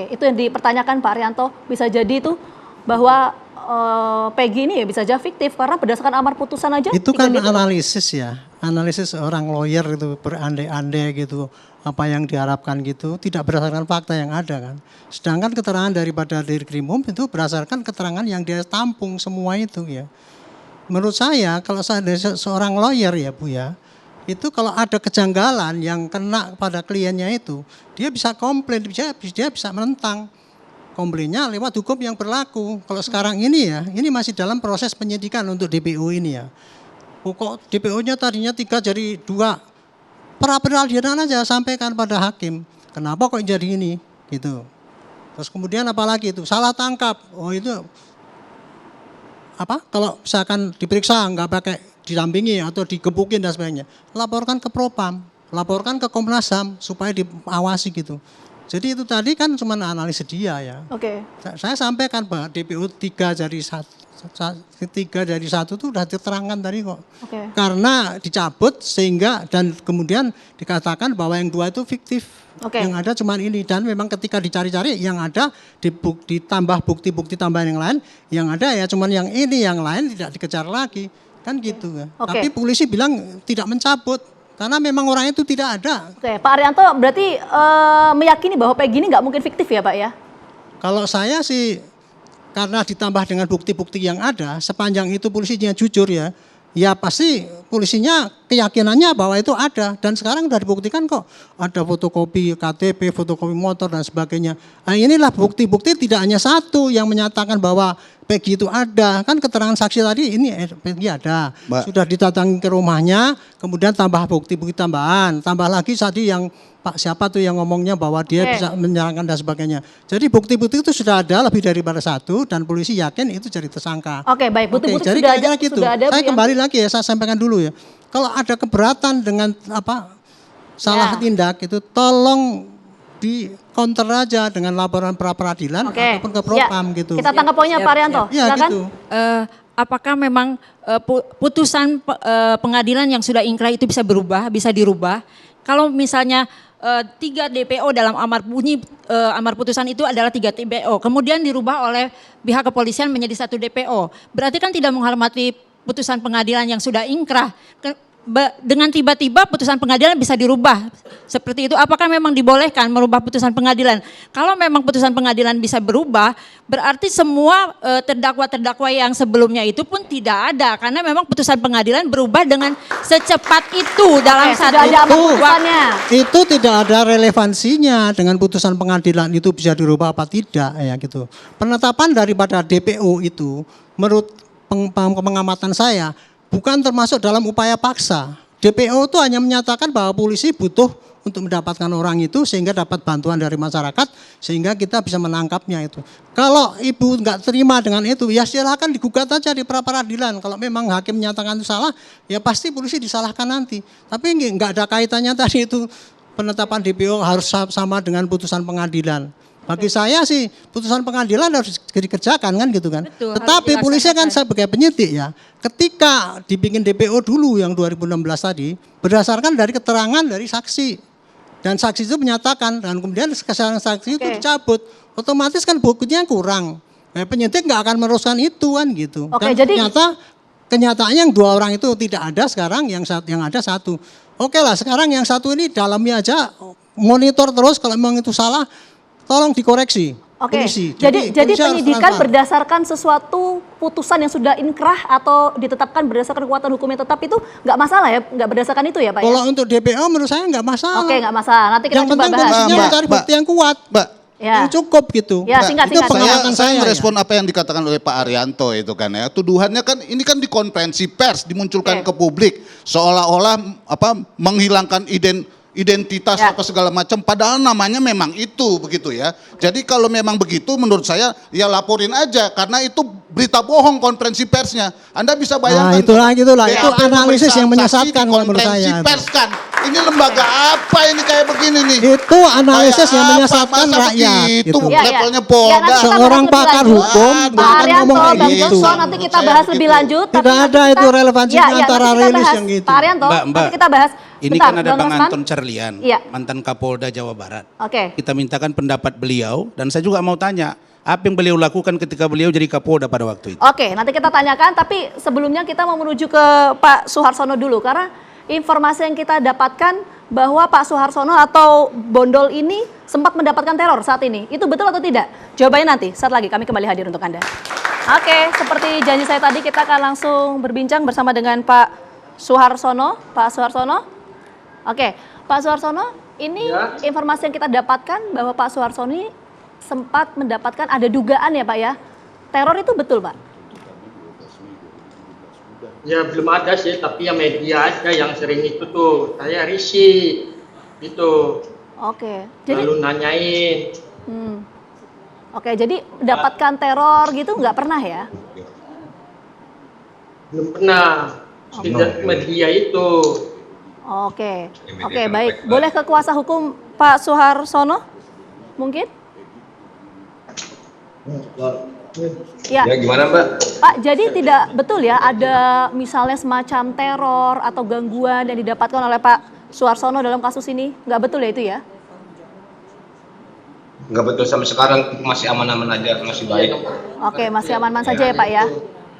Oke, itu yang dipertanyakan Pak Arianto, bisa jadi itu bahwa Peggy ini ya bisa aja fiktif karena berdasarkan amar putusan aja. Itu kan analisis ya, analisis orang lawyer itu berandai-andai gitu, apa yang diharapkan gitu, tidak berdasarkan fakta yang ada kan. Sedangkan keterangan daripada Dirkrimum itu berdasarkan keterangan yang dia tampung semua itu ya. Menurut saya kalau saya dari seorang lawyer ya Bu ya, itu kalau ada kejanggalan yang kena pada kliennya itu, dia bisa komplain, dia bisa menentang. Komplainnya lewat hukum yang berlaku. Kalau sekarang ini ya, ini masih dalam proses penyidikan untuk DPO ini ya. Pokok DPO-nya tadinya 3 jadi 2. Pra peradilan aja sampaikan pada hakim. Kenapa kok jadi ini? Gitu. Terus kemudian apalagi itu? Salah tangkap. Oh itu apa? Kalau misalkan diperiksa nggak pakai didampingi atau digebukin dan sebagainya, laporkan ke Propam, laporkan ke Komnas HAM supaya diawasi gitu. Jadi itu tadi kan cuma analisis dia ya. Oke. Saya sampaikan Pak, DPO 3 jadi 1 itu sudah diterangkan tadi kok. Oke. Karena dicabut sehingga dan kemudian dikatakan bahwa yang 2 itu fiktif. Oke. Yang ada cuma ini dan memang ketika dicari-cari yang ada ditambah bukti-bukti tambahan yang lain, yang ada ya cuma yang ini, yang lain tidak dikejar lagi. Kan gitu kan. Oke. Tapi polisi bilang tidak mencabut. Karena memang orang itu tidak ada. Oke, Pak Arianto berarti meyakini bahwa Peggy ini nggak mungkin fiktif ya Pak ya? Kalau saya sih karena ditambah dengan bukti-bukti yang ada, sepanjang itu polisinya jujur ya, ya pasti polisinya keyakinannya bahwa itu ada. Dan sekarang sudah dibuktikan kok ada fotokopi KTP, fotokopi motor dan sebagainya. Nah inilah bukti-bukti tidak hanya satu yang menyatakan bahwa Peggy itu ada. Kan keterangan saksi tadi ini Peggy ada. Sudah didatangi ke rumahnya, kemudian tambah bukti-bukti tambahan. Tambah lagi tadi yang Pak siapa tuh yang ngomongnya bahwa dia bisa menyerangkan dan sebagainya. Jadi bukti-bukti itu sudah ada lebih daripada 1 dan polisi yakin itu jadi tersangka. Oke, baik, bukti-bukti jadi sudah ada, gitu. sudah ada. Saya kembali lagi ya, saya sampaikan dulu ya. Kalau ada keberatan dengan salah tindak itu tolong di counter aja dengan laporan pra peradilan ataupun ke Propam gitu. Kita tangkap poinnya Pak Arianto. Ya gitu. Apakah memang putusan pengadilan yang sudah ingkrah itu bisa berubah, bisa dirubah? Kalau misalnya 3 DPO dalam amar putusan itu adalah 3 DPO, kemudian dirubah oleh pihak kepolisian menjadi 1 DPO, berarti kan tidak menghormati putusan pengadilan yang sudah ingkrah. Dengan tiba-tiba putusan pengadilan bisa dirubah seperti itu. Apakah memang dibolehkan merubah putusan pengadilan? Kalau memang putusan pengadilan bisa berubah, berarti semua terdakwa-terdakwa yang sebelumnya itu pun tidak ada, karena memang putusan pengadilan berubah dengan secepat itu dalam satu waktu. Itu tidak ada relevansinya dengan putusan pengadilan itu bisa dirubah apa tidak ya gitu. Penetapan daripada DPO itu menurut pengamatan saya bukan termasuk dalam upaya paksa. DPO itu hanya menyatakan bahwa polisi butuh untuk mendapatkan orang itu sehingga dapat bantuan dari masyarakat sehingga kita bisa menangkapnya itu. Kalau ibu nggak terima dengan itu ya silakan digugat aja di pra peradilan. Kalau memang hakim menyatakan itu salah ya pasti polisi disalahkan nanti. Tapi nggak ada kaitannya tadi itu penetapan DPO harus sama dengan putusan pengadilan. Bagi saya sih putusan pengadilan harus dikerjakan kan gitu kan. Betul, tetapi polisi kan sebagai penyidik ya, ketika dibikin DPO dulu yang 2016 tadi berdasarkan dari keterangan dari saksi dan saksi itu menyatakan dan kemudian kesaksian saksi itu dicabut, otomatis kan buktinya kurang. Nah, penyidik nggak akan meneruskan itu kan gitu. Dan jadi kenyataannya yang 2 orang itu tidak ada sekarang, yang ada 1. Oke lah sekarang yang 1 ini dalamnya aja monitor terus kalau memang itu salah. Tolong dikoreksi. Oke. Polisi. Jadi penyidikan berdasarkan sesuatu putusan yang sudah inkrah atau ditetapkan berdasarkan kekuatan hukum yang tetap itu nggak masalah ya, nggak berdasarkan itu ya Pak? Kalau untuk DPO menurut saya nggak masalah. Oke, nggak masalah. Nanti kita yang coba penting bahas. polisinya mencari bukti yang kuat, yang cukup gitu. Ya, singkat. Itu pengamatan saya ya. merespon apa yang dikatakan oleh Pak Arianto itu kan ya. Tuduhannya kan ini kan di konferensi pers dimunculkan ke publik seolah-olah menghilangkan identitas apa segala macam padahal namanya memang itu begitu ya. Jadi kalau memang begitu menurut saya ya laporin aja karena itu berita bohong konferensi persnya. Anda bisa bayangkan. Nah, itulah itu analisis yang menyesatkan menurut saya. Pers kan. Ini lembaga apa ini kayak begini nih? Itu analisis yang menyesatkan rakyat. Itu gitu. levelnya Polda. Seorang pakar hukum Pak Arianto, Bang gitu. Joshua, nanti kita bahas lebih lanjut. Tidak ada itu relevansinya antara rilis yang gitu. Pak Arianto, nanti kita bahas. Ini Bentar, kan ada Bang Bang Rosman. Anton Carlian, Iya. mantan Kapolda Jawa Barat. Oke. Kita mintakan pendapat beliau dan saya juga mau tanya, apa yang beliau lakukan ketika beliau jadi Kapolda pada waktu itu? Oke, nanti kita tanyakan, tapi sebelumnya kita mau menuju ke Pak Suharsono dulu, karena informasi yang kita dapatkan bahwa Pak Suharsono atau Bondol ini sempat mendapatkan teror saat ini. Itu betul atau tidak? Jawabannya nanti, saat lagi kami kembali hadir untuk Anda. Oke, seperti janji saya tadi, kita akan langsung berbincang bersama dengan Pak Suharsono. Pak Suharsono. Oke, Pak Suharsono, ini informasi yang kita dapatkan bahwa Pak Suharsono ini sempat mendapatkan ada dugaan ya Pak ya, teror itu betul Pak? Ya belum ada sih, tapi yang media aja yang sering itu tuh, saya risih gitu. Oke, jadi Lalu nanyain, oke, jadi mendapatkan teror gitu nggak pernah ya? belum pernah. Tidak media itu. Oke, oke baik. Boleh ke kuasa hukum Pak Suharsono? Mungkin? Ya. Ya gimana Mbak? Pak, jadi tidak betul ya ada misalnya semacam teror atau gangguan yang didapatkan oleh Pak Suharsono dalam kasus ini? Nggak betul ya itu ya? Nggak betul, sampai sekarang masih aman-aman aja, masih baik. Oke, masih aman-aman saja ya Pak ya?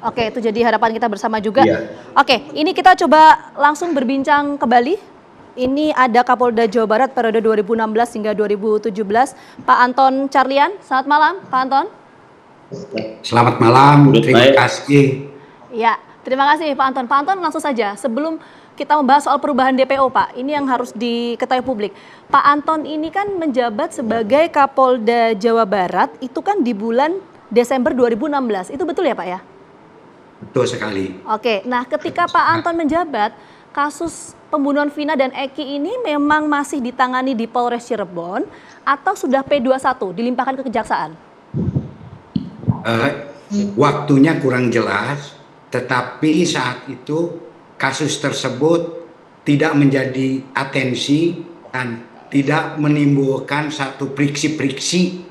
Oke, itu jadi harapan kita bersama juga. Iya. Oke, ini kita coba langsung berbincang kembali. Ini ada Kapolda Jawa Barat periode 2016 hingga 2017, Pak Anton Carlian. Selamat malam, Pak Anton. Selamat malam, terima kasih. Ya, terima kasih Pak Anton. Pak Anton langsung saja, sebelum kita membahas soal perubahan DPO Pak, ini yang harus diketahui publik. Pak Anton ini kan menjabat sebagai Kapolda Jawa Barat, itu kan di bulan Desember 2016, itu betul ya Pak ya? Betul sekali. Oke, nah ketika Pak Anton menjabat, kasus pembunuhan Vina dan Eki ini memang masih ditangani di Polres Cirebon atau sudah P21 dilimpahkan ke kejaksaan? Waktunya kurang jelas, tetapi saat itu kasus tersebut tidak menjadi atensi dan tidak menimbulkan satu friksi-friksi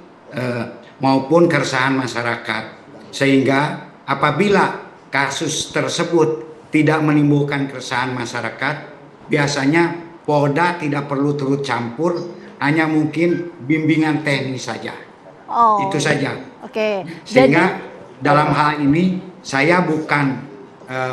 maupun keresahan masyarakat. Sehingga apabila kasus tersebut tidak menimbulkan keresahan masyarakat, biasanya Polda tidak perlu turut campur, hanya mungkin bimbingan teknis saja. Oh. Itu saja. Oke. Sehingga dalam hal ini saya bukan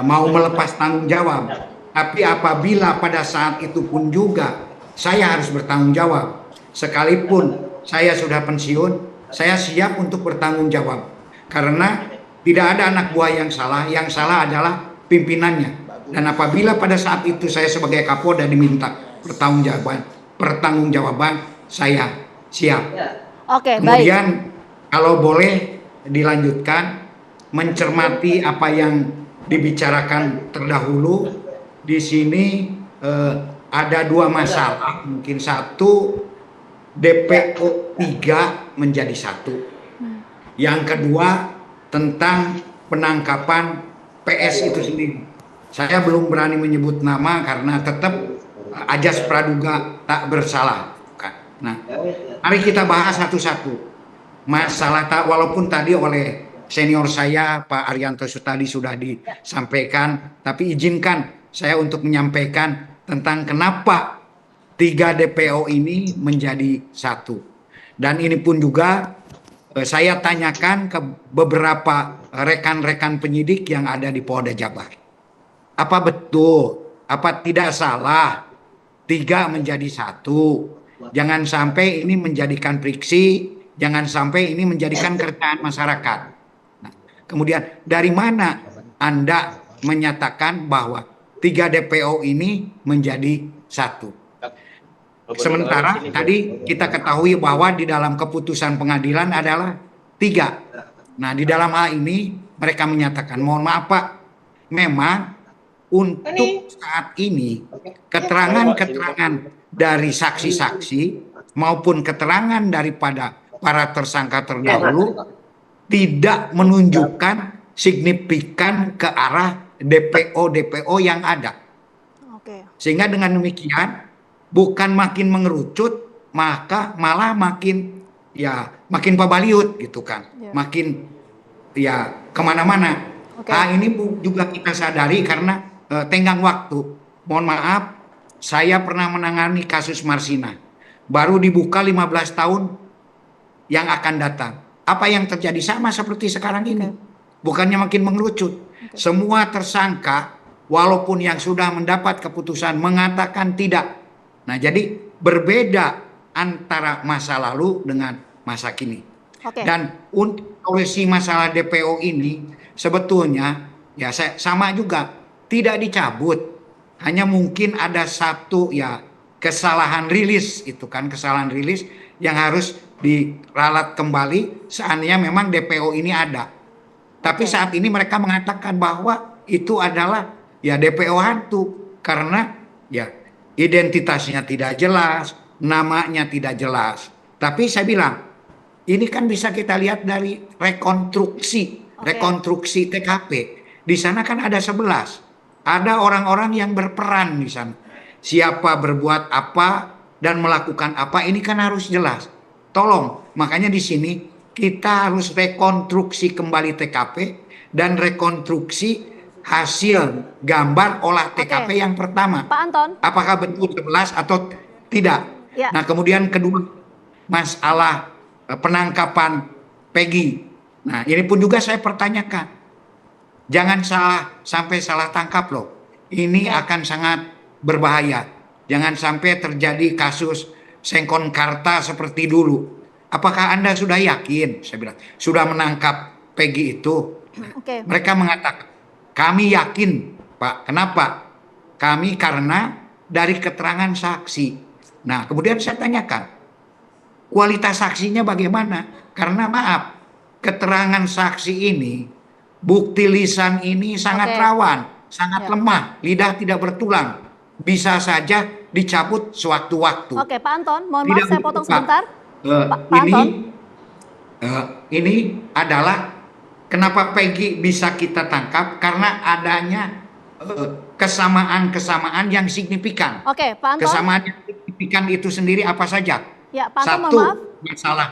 mau melepas tanggung jawab, tapi apabila pada saat itu pun juga saya harus bertanggung jawab, sekalipun saya sudah pensiun, saya siap untuk bertanggung jawab, karena tidak ada anak buah yang salah adalah pimpinannya. Dan apabila pada saat itu saya sebagai Kapolda diminta pertanggungjawaban, saya siap. Oke, Kemudian kalau boleh dilanjutkan, mencermati apa yang dibicarakan terdahulu, di sini ada dua masalah. Mungkin satu, DPO 3 menjadi satu. Yang kedua, tentang penangkapan PS itu sendiri. Saya belum berani menyebut nama karena tetap ajas praduga tak bersalah. Nah, mari kita bahas satu-satu. Masalah walaupun tadi oleh senior saya Pak Arianto tadi sudah disampaikan, tapi izinkan saya untuk menyampaikan tentang kenapa 3 DPO ini menjadi satu. Dan ini pun juga saya tanyakan ke beberapa rekan-rekan penyidik yang ada di Polda Jabar. Apa betul, apa tidak salah 3 menjadi satu? Jangan sampai ini menjadikan friksi, jangan sampai ini menjadikan keresahan masyarakat. Nah, kemudian dari mana Anda menyatakan bahwa 3 DPO ini menjadi satu? Sementara tadi kita ketahui bahwa di dalam keputusan pengadilan adalah 3. Nah, di dalam hal ini mereka menyatakan, mohon maaf Pak, memang untuk saat ini keterangan-keterangan dari saksi-saksi maupun keterangan daripada para tersangka terdahulu tidak menunjukkan signifikan ke arah DPO yang ada. Sehingga dengan demikian bukan makin mengerucut, maka malah makin pabaliut gitu kan, makin kemana-mana. Ini juga kita sadari karena tenggang waktu. Mohon maaf, saya pernah menangani kasus Marsina. Baru dibuka 15 tahun yang akan datang. Apa yang terjadi sama seperti sekarang ini? Bukannya makin mengerucut. Semua tersangka walaupun yang sudah mendapat keputusan mengatakan tidak. Nah, jadi berbeda antara masa lalu dengan masa kini. Dan untuk solusi masalah DPO ini sebetulnya ya sama juga, tidak dicabut. Hanya mungkin ada satu ya kesalahan rilis, itu kan kesalahan rilis yang harus diralat kembali seandainya memang DPO ini ada. Tapi saat ini mereka mengatakan bahwa itu adalah ya DPO hantu karena ya identitasnya tidak jelas, namanya tidak jelas. Tapi saya bilang ini kan bisa kita lihat dari rekonstruksi TKP. Di sana kan ada 11. Ada orang-orang yang berperan di sana. Siapa berbuat apa dan melakukan apa ini kan harus jelas. Tolong, makanya di sini kita harus rekonstruksi kembali TKP dan rekonstruksi hasil gambar olah TKP yang pertama. Pak Anton. Apakah betul 11 atau tidak? Ya. Nah, kemudian kedua masalah penangkapan Peggy. Nah, ini pun juga saya pertanyakan. Jangan sampai salah tangkap loh. Ini akan sangat berbahaya. Jangan sampai terjadi kasus Sengkonkarta seperti dulu. Apakah Anda sudah yakin? Saya bilang, sudah menangkap Peggy itu? Mereka mengatakan, kami yakin, Pak. Kenapa? Kami karena dari keterangan saksi. Nah, kemudian saya tanyakan, kualitas saksinya bagaimana? Karena maaf, keterangan saksi ini, bukti lisan ini sangat rawan, sangat lemah, lidah tidak bertulang. Bisa saja dicabut sewaktu-waktu. Oke, Pak Anton, mohon maaf saya potong sebentar. Ini adalah kenapa Peggy bisa kita tangkap karena adanya kesamaan-kesamaan yang signifikan. Oke, Pak Anton. Kesamaan yang signifikan itu sendiri apa saja? Ya, Pak Anton, Satu, mohon maaf. masalah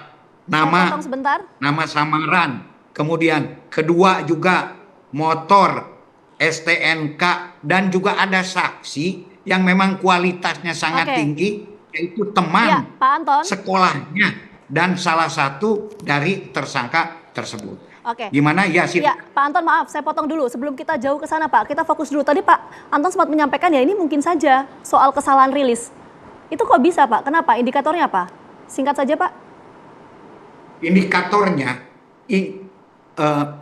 Saya potong sebentar. nama samaran. Kemudian kedua juga motor, STNK, dan juga ada saksi yang memang kualitasnya sangat tinggi, yaitu teman Pak Anton. sekolahnya dan salah satu dari tersangka tersebut. Gimana ya sih? Ya, Pak Anton, maaf saya potong dulu sebelum kita jauh ke sana, Pak. Kita fokus dulu. Tadi Pak Anton sempat menyampaikan ya ini mungkin saja soal kesalahan rilis. Itu kok bisa, Pak? Kenapa? Indikatornya apa? Singkat saja, Pak. Indikatornya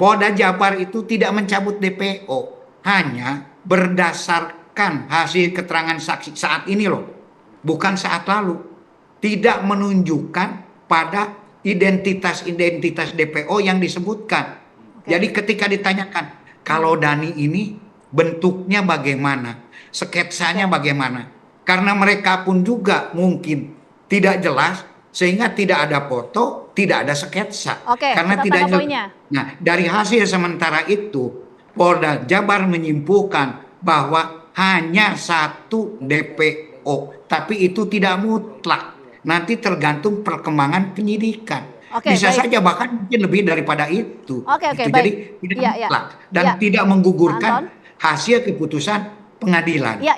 Polda Jabar itu tidak mencabut DPO, hanya berdasarkan hasil keterangan saksi saat ini loh, bukan saat lalu. Tidak menunjukkan pada identitas-identitas DPO yang disebutkan. Jadi ketika ditanyakan, kalau Dani ini bentuknya bagaimana, sketsanya bagaimana, karena mereka pun juga mungkin tidak jelas, sehingga tidak ada foto, tidak ada sketsa. Karena tidak jelas. Nah, dari hasil sementara itu, Polda Jabar menyimpulkan bahwa hanya satu DPO, tapi itu tidak mutlak. Nanti tergantung perkembangan penyidikan. Bisa saja bahkan mungkin lebih daripada itu. Jadi tidak mutlak dan tidak menggugurkan hasil keputusan pengadilan.